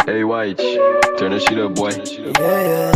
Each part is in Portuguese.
Hey White, turn that shit up, boy. Yeah.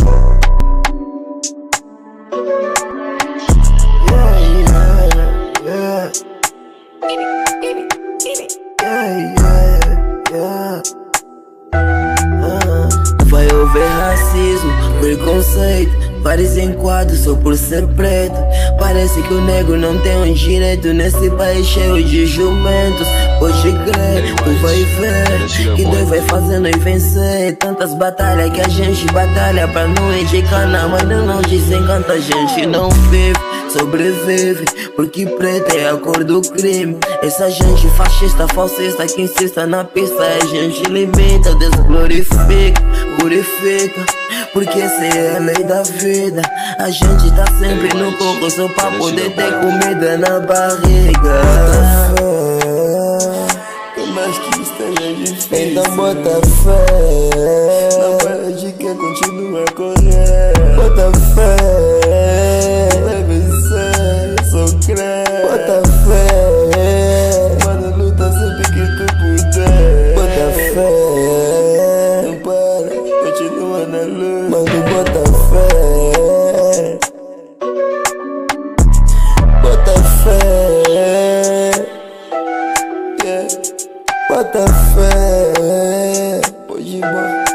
Vai haver racismo, preconceito, vários enquadros só por ser preto. Parece que o negro não tem um direito nesse país cheio de jumentos. Hoje crer, tu vai ver que Deus vai fazendo e vencer. Tantas batalhas que a gente batalha pra não indicar na mas não dizem quanta gente não vive, sobrevive, porque preto é a cor do crime. Essa gente fascista, falsista que insista na pista, a gente limita, desglorifica, purifica, porque essa é a lei da vida. A gente tá sempre no concurso pra poder ter comida na barriga. Por mais que esteja difícil, Então bota fé, não para de que continua a correr. bota fé, Deve ser, sou crente. bota fé, Mano, luta sempre que tu puder. bota fé, Não para, continua na luta. mano, bota fé, bota fé, Yeah. bota fé. Pode ir embora.